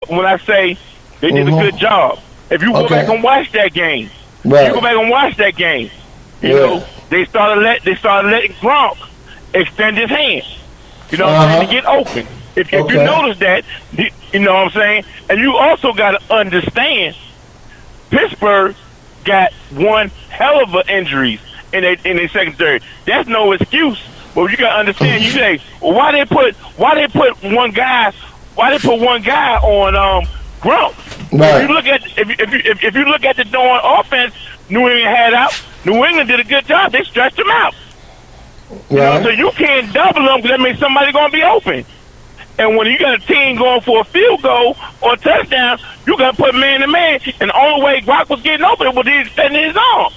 when I say they did a good job. If you go back and watch that game, you know, they started letting Gronk extend his hands. You know what I'm saying, to get open. If you notice that, you know what I'm saying? And you also got to understand, Pittsburgh got one hell of a injuries in their secondary. That's no excuse. But you got to understand, you say, well, why they put one guy on Gronk? Right. If you look at the darn offense New England had out, New England did a good job. They stretched them out. You know, so you can't double them because that means somebody's going to be open. And when you got a team going for a field goal or a touchdown, you got to put man to man. And the only way Gronk was getting open was he extending his arm.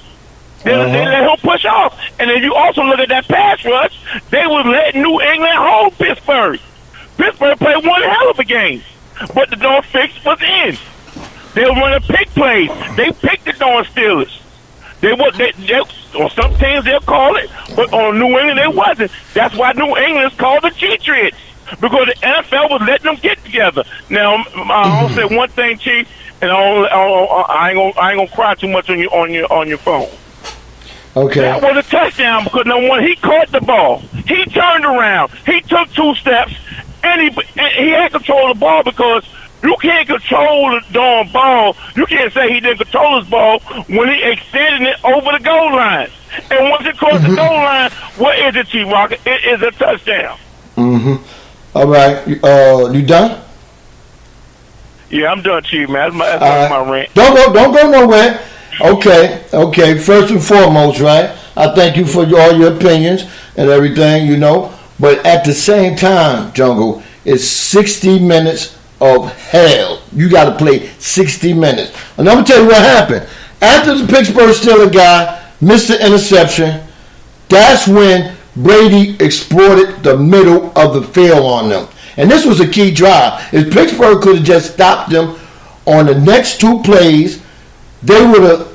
They let him push off. And then you also look at that pass rush, they was letting New England hold Pittsburgh. Pittsburgh played one hell of a game. But the darn fix was in. They were running pick plays. They picked the darn Steelers. They on some teams they'll call it, but on New England they wasn't. That's why New England's called the Cheatriots, because the NFL was letting them get together. Now I'll say one thing, Chief, and I ain't gonna cry too much on your phone. Okay. That was a touchdown because number one, he caught the ball, he turned around, he took 2 steps, and he had control of the ball because. You can't control the darn ball. You can't say he didn't control his ball when he extended it over the goal line. And once it crossed the goal line, what is it, Chief Rocker? It is a touchdown. All right. You done? Yeah, I'm done, Chief, man. That's my rant. Don't go nowhere. Okay. First and foremost, right? I thank you for all your opinions and everything, you know. But at the same time, Jungle, it's 60 minutes of hell. You got to play 60 minutes. And I'm going to tell you what happened. After the Pittsburgh Steelers guy missed the interception, that's when Brady exploited the middle of the field on them. And this was a key drive. If Pittsburgh could have just stopped them on the next 2 plays, they would have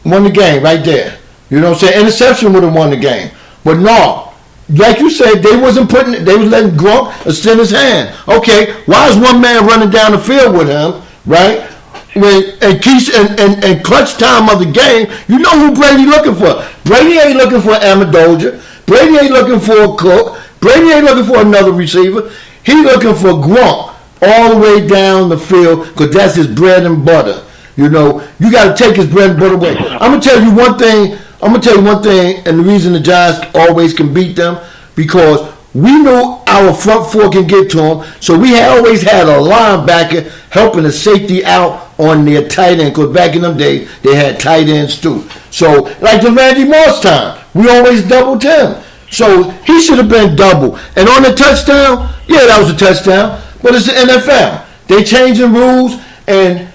won the game right there. You know what I'm saying? Interception would have won the game. But no. Like you said, they was letting Gronk extend his hand. Okay, why is one man running down the field with him, right? And clutch time of the game, you know who Brady looking for. Brady ain't looking for Amendola. Brady ain't looking for a Cook. Brady ain't looking for another receiver. He looking for Gronk all the way down the field because that's his bread and butter. You know, you got to take his bread and butter away. I'm going to tell you one thing, and the reason the Giants always can beat them, because we knew our front 4 can get to them, so we always had a linebacker helping the safety out on their tight end, because back in them days, they had tight ends too. So, like the Randy Moss time, we always doubled him. So, he should have been double. And on the touchdown, yeah, that was a touchdown, but it's the NFL. They changing rules, and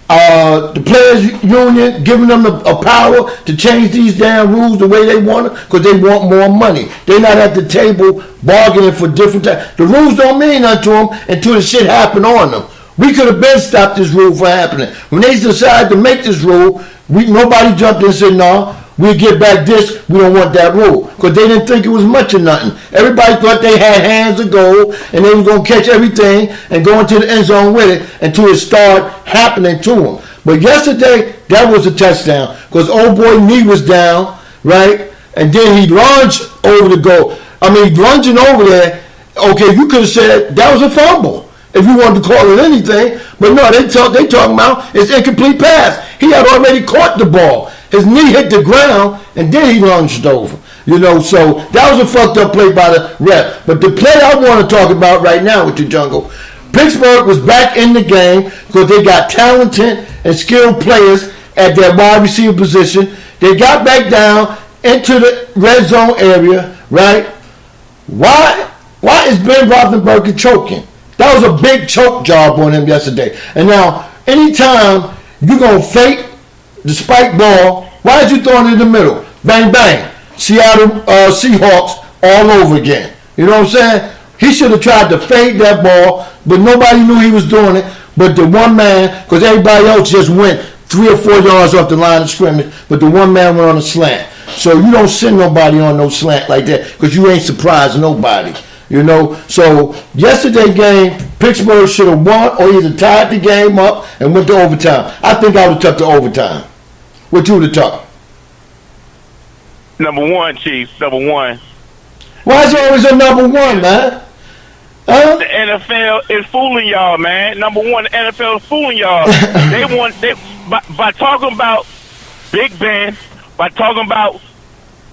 the players union giving them a power to change these damn rules the way they want it because they want more money. They're not at the table bargaining for different time. The rules don't mean nothing to them until the shit happen on them. We could have been stopped this rule from happening. When they decided to make this rule, nobody jumped in and said, no, we'll get back this, we don't want that rule. Because they didn't think it was much of nothing. Everybody thought they had hands of gold and they was going to catch everything and go into the end zone with it until it started happening to them. But yesterday, that was a touchdown because old boy knee was down, right? And then he lunged over the goal. I mean, lunging over there, okay, you could have said that was a fumble if you wanted to call it anything. But no, they talking about it's incomplete pass. He had already caught the ball. His knee hit the ground, and then he lunged over. You know, so that was a fucked up play by the ref. But the play I want to talk about right now with the Jungle, Pittsburgh was back in the game because they got talented and skilled players at their wide receiver position. They got back down into the red zone area, right? Why is Ben Roethlisberger choking? That was a big choke job on him yesterday. And now, anytime you're going to fake the spike ball, why is you throwing it in the middle? Bang, bang. Seattle Seahawks all over again. You know what I'm saying? He should have tried to fade that ball, but nobody knew he was doing it. But the one man, because everybody else just went 3 or 4 yards off the line of scrimmage, but the one man went on a slant. So you don't send nobody on no slant like that because you ain't surprised nobody. You know, so yesterday game, Pittsburgh should have won or either tied the game up and went to overtime. I think I would have took the overtime. What you would have took? Number one, Chief. Number one. Why is it always a number one, man? Huh? The NFL is fooling y'all, man. Number one, the NFL is fooling y'all. By talking about Big Ben, by talking about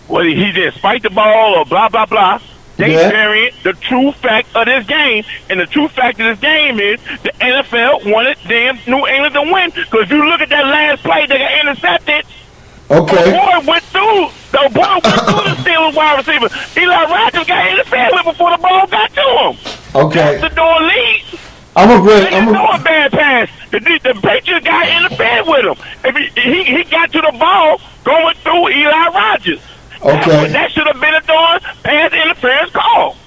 whether he just spiked the ball or blah, blah, blah, they burying the true fact of this game. And the true fact of this game is the NFL wanted damn New England to win. Because if you look at that last play, they got intercepted. Okay. The boy went through the Steelers wide receiver. Eli Rogers got interfered with before the ball got to him. Okay. That's the door lead. I'm a bad pass. The Patriots got interfered with him. If he got to the ball going through Eli Rogers. Okay. That should have been a darn pass interference call.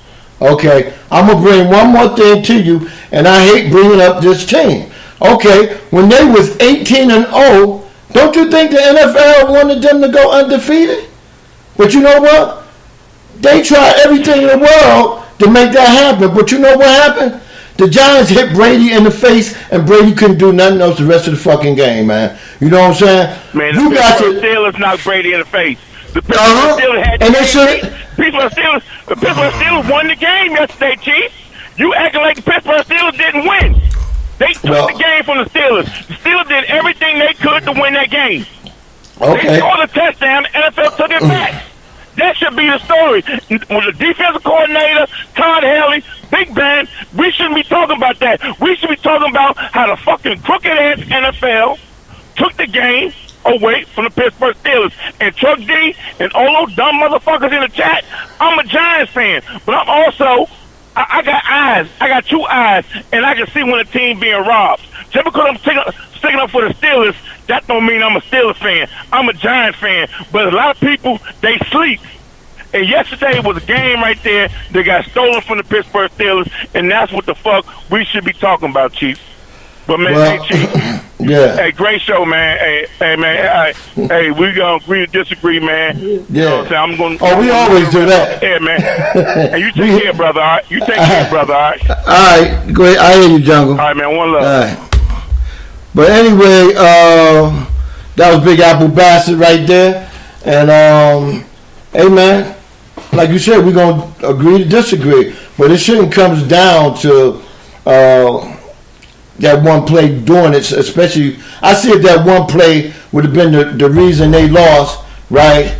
Okay. I'm going to bring one more thing to you, and I hate bringing up this team. Okay. When they was 18-0, don't you think the NFL wanted them to go undefeated? But you know what? They tried everything in the world to make that happen. But you know what happened? The Giants hit Brady in the face, and Brady couldn't do nothing else the rest of the fucking game, man. You know what I'm saying? Man, the Pittsburgh Steelers knocked Brady in the face. The Pittsburgh Steelers had and they should. The Pittsburgh Steelers won the game yesterday, Chief. You acting like the Pittsburgh Steelers didn't win. They took the game from the Steelers. The Steelers did everything they could to win that game. Okay. They scored a touchdown. The NFL took it back. That should be the story. With the defensive coordinator, Todd Haley, Big Ben, we shouldn't be talking about that. We should be talking about how the fucking crooked-ass NFL took the game away from the Pittsburgh Steelers. And Chuck D and all those dumb motherfuckers in the chat, I'm a Giants fan, but I'm also, I got eyes. I got two eyes, and I can see when a team being robbed. Just because I'm sticking up for the Steelers, that don't mean I'm a Steelers fan. I'm a Giants fan. But a lot of people, they sleep. And yesterday was a game right there that got stolen from the Pittsburgh Steelers, and that's what the fuck we should be talking about, Chief. But, man, hey, Chief. Yeah. Hey, great show, man. Hey, man. Hey, we gonna agree to disagree, man. Yeah. You know what I'm saying? We always do that. Yeah, man. Hey, you take care, brother. All right. You take care, brother. All right. All right. Go ahead. I hear you, Jungle. All right, man. One love. All right. But anyway, that was Big Apple Bastard right there. And, hey, man, like you said, we're going to agree to disagree. But it shouldn't come down to that one play doing it, especially, I see if that one play would have been the reason they lost, right?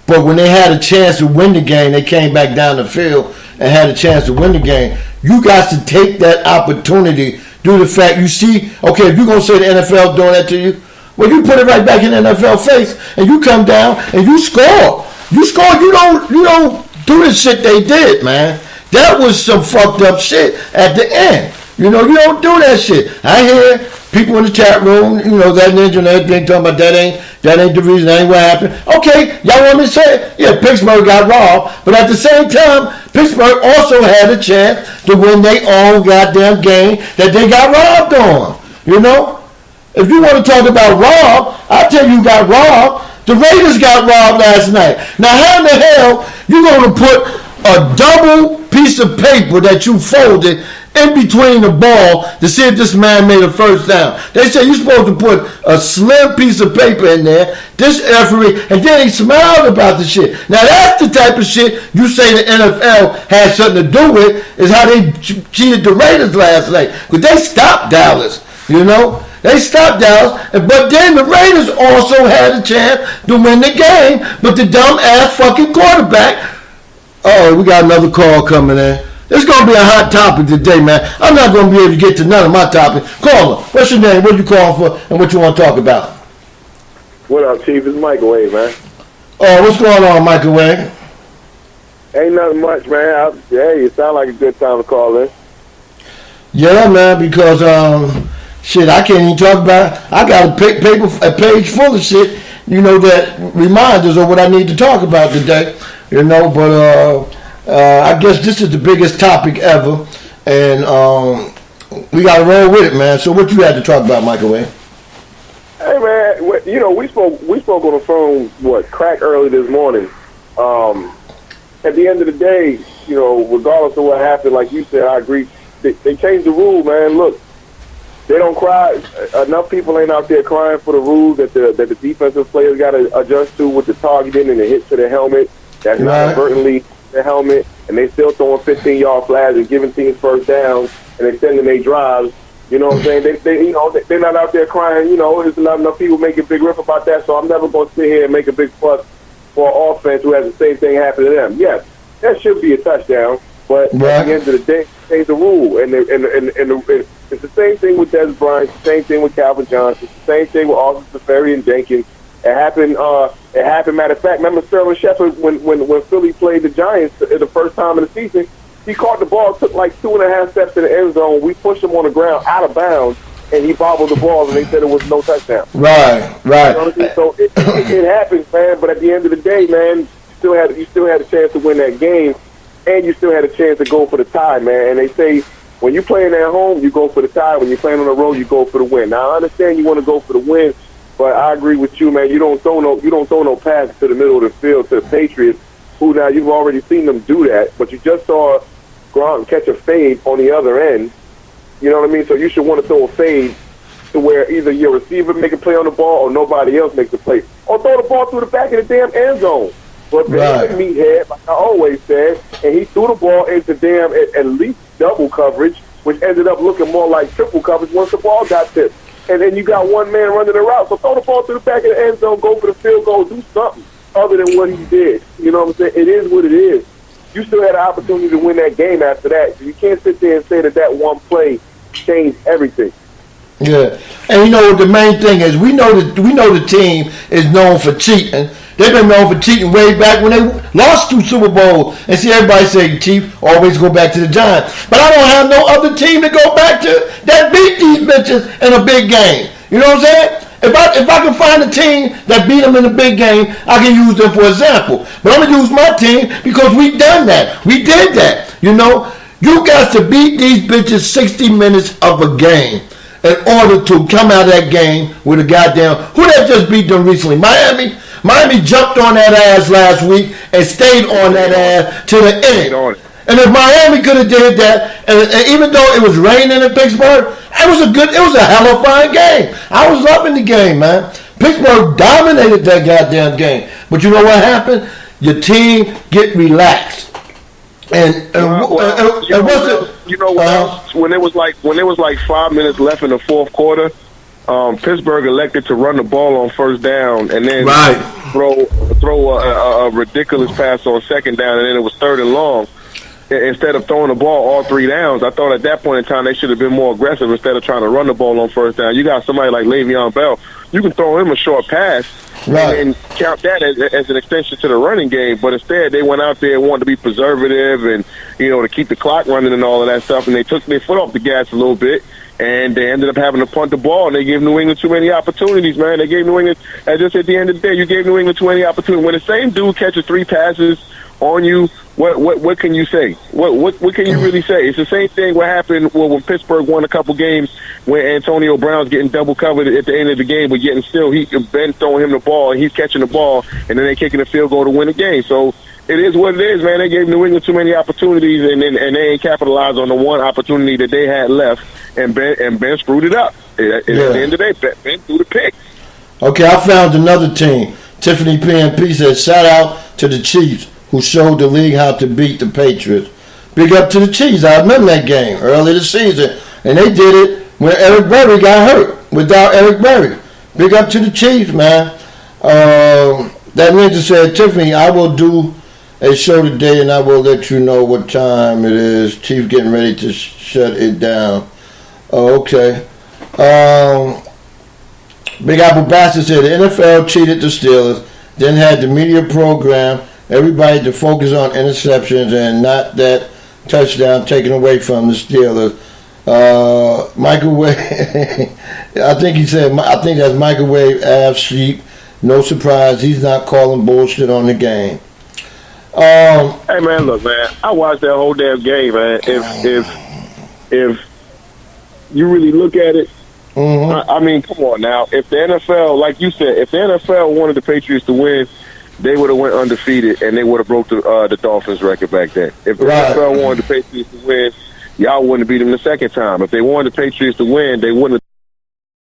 But when they had a chance to win the game, they came back down the field and had a chance to win the game. You got to take that opportunity due to the fact you see, okay, if you're going to say the NFL doing that to you, well, you put it right back in the NFL face and you come down and you score. You score, you don't do the shit they did, man. That was some fucked up shit at the end. You know, you don't do that shit. I hear people in the chat room, you know, that ninja and everything talking about that ain't the reason, that ain't what happened. Okay, y'all want me to say it? Yeah, Pittsburgh got robbed, but at the same time, Pittsburgh also had a chance to win their own goddamn game that they got robbed on. You know? If you want to talk about robbed, I'll tell you who got robbed. The Raiders got robbed last night. Now, how in the hell you going to put a double piece of paper that you folded in between the ball to see if this man made a first down? They say you're supposed to put a slim piece of paper in there, this referee, and then he smiled about the shit. Now that's the type of shit you say the NFL had something to do with, is how they cheated the Raiders last night. Because they stopped Dallas, you know? They stopped Dallas, but then the Raiders also had a chance to win the game, but the dumb-ass fucking quarterback. Oh, we got another call coming in. It's going to be a hot topic today, man. I'm not going to be able to get to none of my topics. Caller, what's your name? What you calling for and what you want to talk about? What up, Chief? It's Microwave, man. Oh, what's going on, Microwave? Ain't nothing much, man. Hey, it sounds like a good time to call in. Yeah, man, because, shit, I can't even talk about it. I got a page full of shit, you know, that reminders of what I need to talk about today, you know, but, I guess this is the biggest topic ever, and we got to roll with it, man. So what you had to talk about, Microwave? Hey, man, you know, we spoke on the phone, crack early this morning. At the end of the day, regardless of what happened, like you said, I agree. They changed the rule, man. Look, they don't cry. Enough people ain't out there crying for the rules that the defensive players got to adjust to with the targeting and the hit to the helmet. That's not inadvertently the helmet, and they still throwing 15-yard flags and giving teams first downs and extending their drives. You know what I'm saying? They're not out there crying. There's not enough people making big riff about that. So I'm never going to sit here and make a big fuss for an offense who has the same thing happen to them. Yes, that should be a touchdown, but at the end of the day, change the rule. And it's the same thing with Des Bryant. It's the same thing with Calvin Johnson. It's the same thing with Austin Seferi and Jenkins. It happened. Matter of fact, remember Sterling Shepard when Philly played the Giants the first time in the season? He caught the ball, took like 2.5 steps in the end zone. We pushed him on the ground out of bounds, and he bobbled the ball, and they said it was no touchdown. Right. You know what I mean? So it happens, man. But at the end of the day, man, you still had a chance to win that game, and you still had a chance to go for the tie, man. And they say when you're playing at home, you go for the tie. When you're playing on the road, you go for the win. Now I understand you want to go for the win, but I agree with you, man. You don't throw no passes to the middle of the field to the Patriots, who now you've already seen them do that, but you just saw Gronk catch a fade on the other end. You know what I mean? So you should want to throw a fade to where either your receiver make a play on the ball or nobody else makes a play. Or throw the ball through the back of the damn end zone. But he's a meathead, like I always said, and he threw the ball into at least double coverage, which ended up looking more like triple coverage once the ball got tipped. And then you got one man running the route. So throw the ball through the back of the end zone, go for the field goal, do something other than what he did. You know what I'm saying? It is what it is. You still had an opportunity to win that game after that. So you can't sit there and say that one play changed everything. Yeah, and the main thing is we know the team is known for cheating. They've been known for cheating way back when they lost 2 Super Bowls. And see, everybody say, Chief, always go back to the Giants. But I don't have no other team to go back to that beat these bitches in a big game. You know what I'm saying? If I can find a team that beat them in a big game, I can use them for example. But I'm going to use my team because we done that. We did that. You got to beat these bitches 60 minutes of a game in order to come out of that game with a goddamn... Who that just beat them recently? Miami? Miami jumped on that ass last week and stayed on that ass to the end. And if Miami could have did that, and even though it was raining in Pittsburgh, it was a hell of a fine game. I was loving the game, man. Pittsburgh dominated that goddamn game. But you know what happened? Your team get relaxed. When it was like 5 minutes left in the fourth quarter, Pittsburgh elected to run the ball on first down and then throw a ridiculous pass on second down, and then it was third and long. Instead of throwing the ball all 3 downs, I thought at that point in time they should have been more aggressive instead of trying to run the ball on first down. You got somebody like Le'Veon Bell, you can throw him a short pass and count that as an extension to the running game. But instead, they went out there and wanted to be preservative and to keep the clock running and all of that stuff. And they took their foot off the gas a little bit, and they ended up having to punt the ball. And they gave New England too many opportunities, man. They gave New England, and just at the end of the day, you gave New England too many opportunities. When the same dude catches 3 passes on you, what can you say? What can you really say? It's the same thing what happened when Pittsburgh won a couple games when Antonio Brown's getting double covered at the end of the game, but yet and still Ben throwing him the ball and he's catching the ball, and then they kicking a field goal to win the game. So it is what it is, man. They gave New England too many opportunities, and they ain't capitalized on the one opportunity that they had left, and Ben screwed it up. At the end of the day, Ben threw the pick. Okay, I found another team. Tiffany PNP said, shout out to the Chiefs, who showed the league how to beat the Patriots. Big up to the Chiefs. I remember that game early this season. And they did it when Eric Berry got hurt. Without Eric Berry. Big up to the Chiefs, man. That ninja said, Tiffany, I will do a show today and I will let you know what time it is. Chief getting ready to shut it down. Oh, okay. Big Apple Bastard said, the NFL cheated the Steelers, then had the media program everybody to focus on interceptions and not that touchdown taken away from the Steelers. Microwave, I think that's microwave ass sheep. No surprise, he's not calling bullshit on the game. Hey man, look man, I watched that whole damn game, man. If you really look at it, I mean, come on now. If the NFL, like you said, if the NFL wanted the Patriots to win, they would have went undefeated, and they would have broke the Dolphins record back then. If the NFL wanted the Patriots to win, y'all wouldn't have beat them the second time. If they wanted the Patriots to win, they wouldn't have